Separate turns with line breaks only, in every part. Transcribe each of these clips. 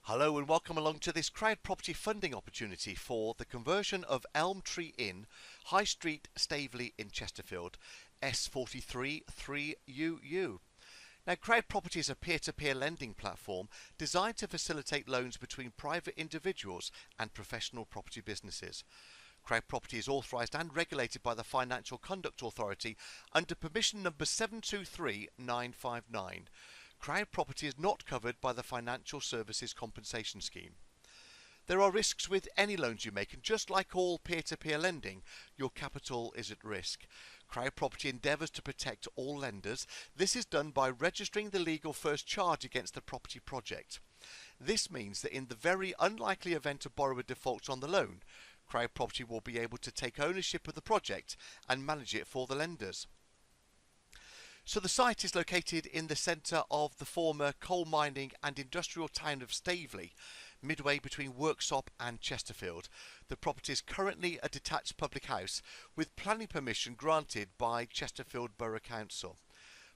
Hello and welcome along to this CrowdProperty funding opportunity for the conversion of Elm Tree Inn, High Street, Staveley in Chesterfield, S43 3UU. Now, CrowdProperty is a peer-to-peer lending platform designed to facilitate loans between private individuals and professional property businesses. CrowdProperty is authorised and regulated by the Financial Conduct Authority under permission number 723959. CrowdProperty is not covered by the Financial Services Compensation Scheme. There are risks with any loans you make, and just like all peer-to-peer lending, your capital is at risk. CrowdProperty endeavours to protect all lenders. This is done by registering the legal first charge against the property project. This means that in the very unlikely event a borrower defaults on the loan, CrowdProperty will be able to take ownership of the project and manage it for the lenders. So the site is located in the centre of the former coal mining and industrial town of Staveley, midway between Worksop and Chesterfield. The property is currently a detached public house with planning permission granted by Chesterfield Borough Council.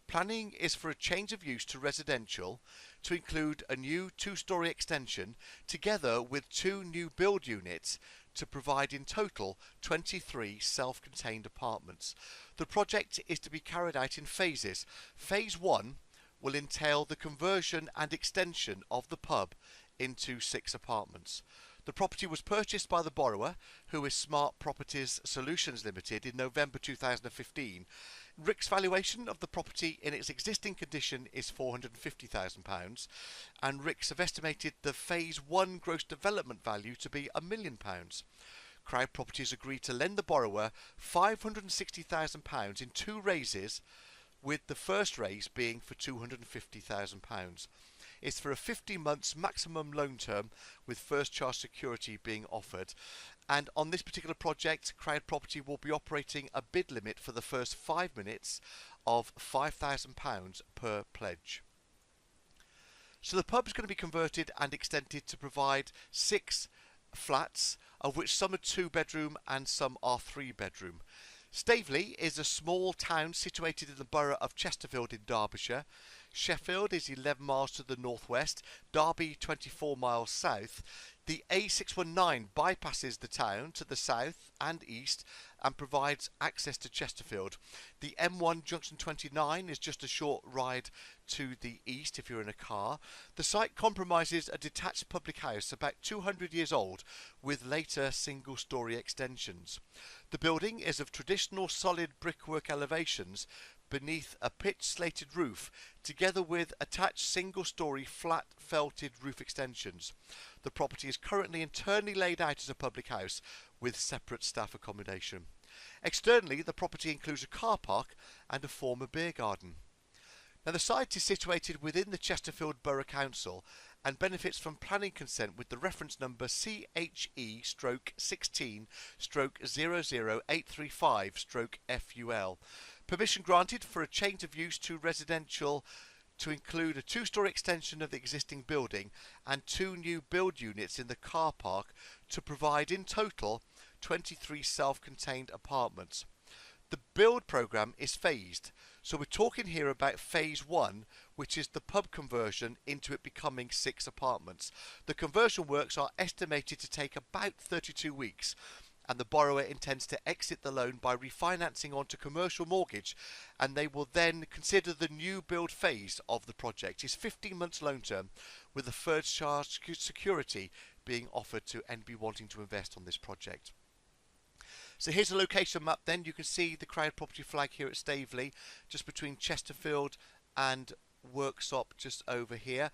Planning is for a change of use to residential to include a new two-storey extension together with two new build units to provide in total 23 self-contained apartments. The project is to be carried out in phases. Phase 1 will entail the conversion and extension of the pub into 6 apartments. The property was purchased by the borrower, who is Smart Properties Solutions Limited, in November 2015. RICS valuation of the property in its existing condition is £450,000, and RICS have estimated the Phase 1 gross development value to be £1 million. CrowdProperty has agreed to lend the borrower £560,000 in 2 raises, with the first raise being for £250,000. It's for a 15 months maximum loan term with first charge security being offered. And on this particular project, CrowdProperty will be operating a bid limit for the first 5 minutes of £5,000 per pledge. So the pub is going to be converted and extended to provide 6 flats, of which some are 2-bedroom and some are 3-bedroom. Staveley is a small town situated in the borough of Chesterfield in Derbyshire. Sheffield is 11 miles to the northwest, Derby 24 miles south. The A619 bypasses the town to the south and east and provides access to Chesterfield. The M1 junction 29 is just a short ride to the east if you're in a car. The site compromises a detached public house about 200 years old with later single-storey extensions. The building is of traditional solid brickwork elevations beneath a pitch slated roof, together with attached single-storey flat felted roof extensions. The property is currently internally laid out as a public house with separate staff accommodation. Externally, the property includes a car park and a former beer garden. Now, the site is situated within the Chesterfield Borough Council and benefits from planning consent with the reference number CHE/16/00835/FUL. Permission granted for a change of use to residential to include a 2-storey extension of the existing building and 2 new build units in the car park to provide in total 23 self-contained apartments. The build programme is phased, so we're talking here about phase 1, which is the pub conversion into it becoming 6 apartments. The conversion works are estimated to take about 32 weeks, and the borrower intends to exit the loan by refinancing onto commercial mortgage, and they will then consider the new build phase of the project. It's 15 months loan term with the first charge security being offered to anybody wanting to invest on this project. So here's a location map then. You can see the CrowdProperty flag here at Staveley, just between Chesterfield and Worksop, just over here.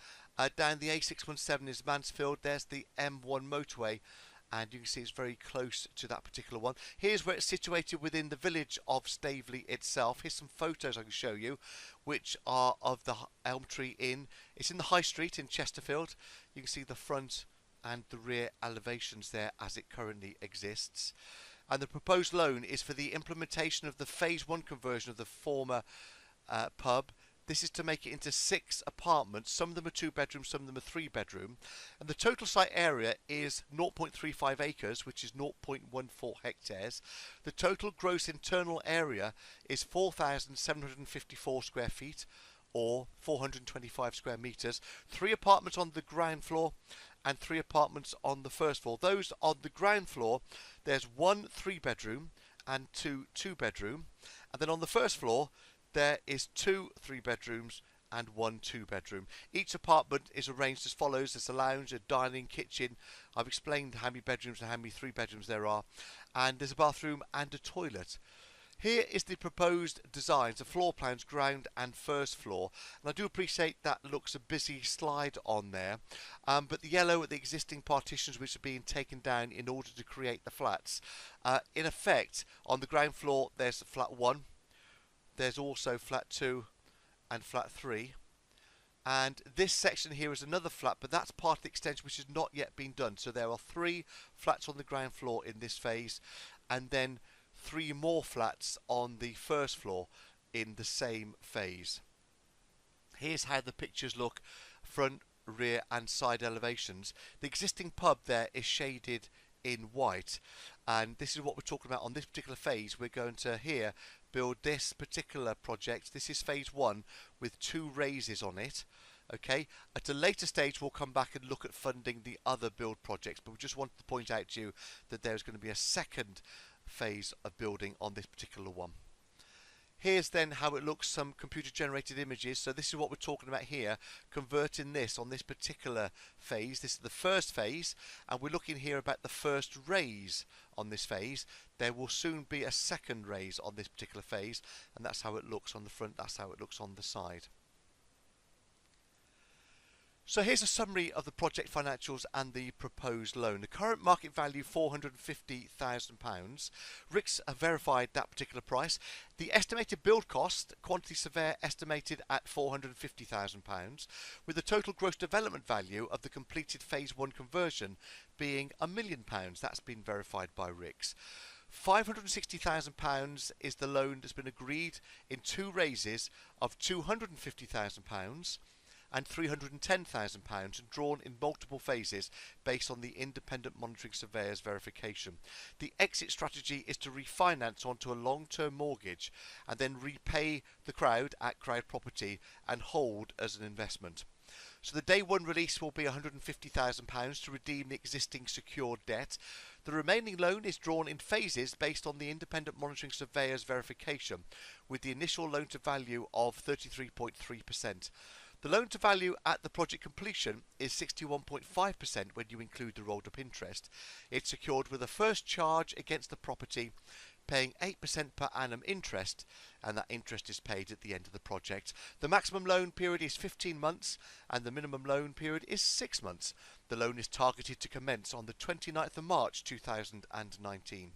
Down the A617 is Mansfield. There's the M1 motorway, and you can see it's very close to that particular one. Here's where it's situated within the village of Staveley itself. Here's some photos I can show you, which are of the Elm Tree Inn. It's in the High Street in Chesterfield. You can see the front and the rear elevations there as it currently exists. And the proposed loan is for the implementation of the phase 1 conversion of the former pub. This is to make it into 6 apartments. Some of them are 2-bedroom, some of them are 3-bedroom. And the total site area is 0.35 acres, which is 0.14 hectares. The total gross internal area is 4,754 square feet, or 425 square metres, 3 apartments on the ground floor and 3 apartments on the first floor. Those on the ground floor, there's 1 3-bedroom and 2 2-bedroom, and then on the first floor there is 2 3-bedrooms and 1 2-bedroom. Each apartment is arranged as follows. There's a lounge, a dining, kitchen. I've explained how many bedrooms and how many 3-bedrooms there are, and there's a bathroom and a toilet. Here is the proposed designs, the floor plans, ground and first floor. And I do appreciate that looks a busy slide on there, but the yellow are the existing partitions which are being taken down in order to create the flats. In effect, on the ground floor there's flat 1, there's also flat 2 and flat 3. And this section here is another flat, but that's part of the extension which has not yet been done. So there are 3 flats on the ground floor in this phase, and then 3 more flats on the first floor in the same phase. Here's how the pictures look, front, rear and side elevations. The existing pub there is shaded in white, and this is what we're talking about on this particular phase. We're going to here build this particular project. This is phase 1 with 2 raises on it. Okay, at a later stage we'll come back and look at funding the other build projects, but we just wanted to point out to you that there's going to be a second phase of building on this particular one. Here's then how it looks, some computer generated images. So this is what we're talking about here, converting this on this particular phase. This is the first phase, and we're looking here about the first raise on this phase. There will soon be a second raise on this particular phase, and that's how it looks on the front, that's how it looks on the side. So here's a summary of the project financials and the proposed loan. The current market value £450,000. RICS have verified that particular price. The estimated build cost, quantity surveyor estimated at £450,000, with the total gross development value of the completed phase 1 conversion being £1 million. That's been verified by RICS. £560,000 is the loan that's been agreed in 2 raises of £250,000 and £310,000, and drawn in multiple phases based on the independent monitoring surveyor's verification. The exit strategy is to refinance onto a long-term mortgage and then repay the crowd at CrowdProperty and hold as an investment. So the day 1 release will be £150,000 to redeem the existing secured debt. The remaining loan is drawn in phases based on the independent monitoring surveyor's verification, with the initial loan to value of 33.3%. The loan to value at the project completion is 61.5% when you include the rolled up interest. It's secured with a first charge against the property, paying 8% per annum interest, and that interest is paid at the end of the project. The maximum loan period is 15 months and the minimum loan period is 6 months. The loan is targeted to commence on the 29th of March 2019.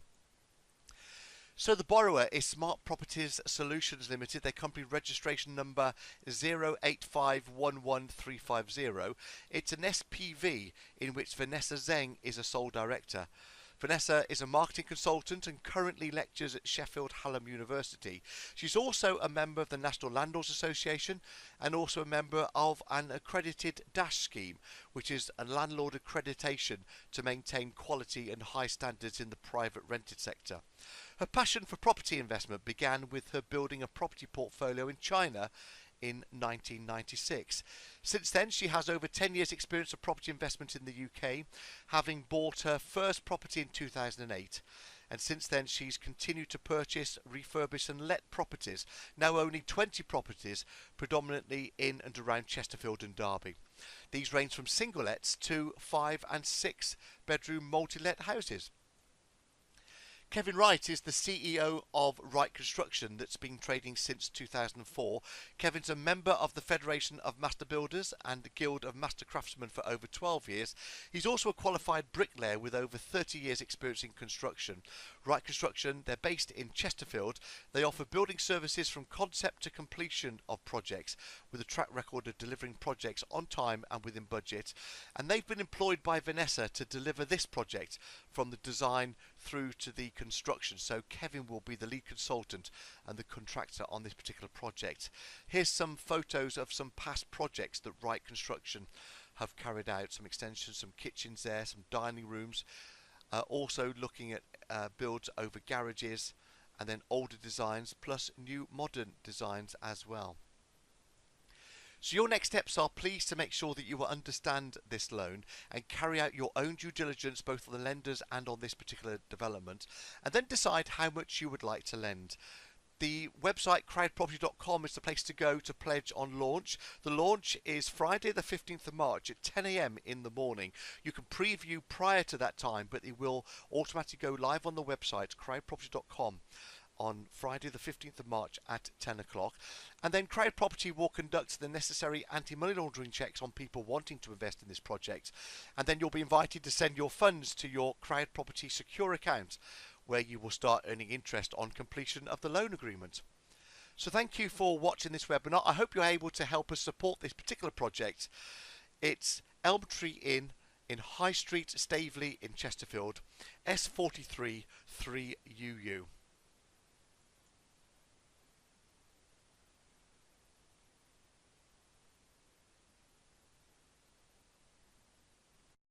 So the borrower is Smart Properties Solutions Limited. Their company registration number is 0851135. It's an SPV in which Vanessa Zeng is a sole director. Vanessa is a marketing consultant and currently lectures at Sheffield Hallam University. She's also a member of the National Landlords Association and also a member of an accredited DASH scheme, which is a landlord accreditation to maintain quality and high standards in the private rented sector. Her passion for property investment began with her building a property portfolio in China in 1996. Since then, she has over 10 years experience of property investment in the UK, having bought her first property in 2008. And since then, she's continued to purchase, refurbish and let properties, now owning 20 properties, predominantly in and around Chesterfield and Derby. These range from single lets to 5 and 6 bedroom multi-let houses. Kevin Wright is the CEO of Wright Construction that's been trading since 2004. Kevin's a member of the Federation of Master Builders and the Guild of Master Craftsmen for over 12 years. He's also a qualified bricklayer with over 30 years experience in construction. Wright Construction, they're based in Chesterfield. They offer building services from concept to completion of projects with a track record of delivering projects on time and within budget. And they've been employed by Vanessa to deliver this project from the design through to the construction. So Kevin will be the lead consultant and the contractor on this particular project. Here's some photos of some past projects that Wright Construction have carried out. Some extensions, some kitchens there, some dining rooms. Also looking at builds over garages and then older designs plus new modern designs as well. So your next steps are, please, to make sure that you will understand this loan and carry out your own due diligence both on the lenders and on this particular development, and then decide how much you would like to lend. The website crowdproperty.com is the place to go to pledge on launch. The launch is Friday the 15th of March at 10 a.m. in the morning. You can preview prior to that time, but it will automatically go live on the website crowdproperty.com on Friday the 15th of March at 10 o'clock. And then Crowd Property will conduct the necessary anti-money laundering checks on people wanting to invest in this project. And then you'll be invited to send your funds to your Crowd Property secure account, where you will start earning interest on completion of the loan agreement. So thank you for watching this webinar. I hope you're able to help us support this particular project. It's Elm Tree Inn in High Street, Staveley in Chesterfield, S43 3UU.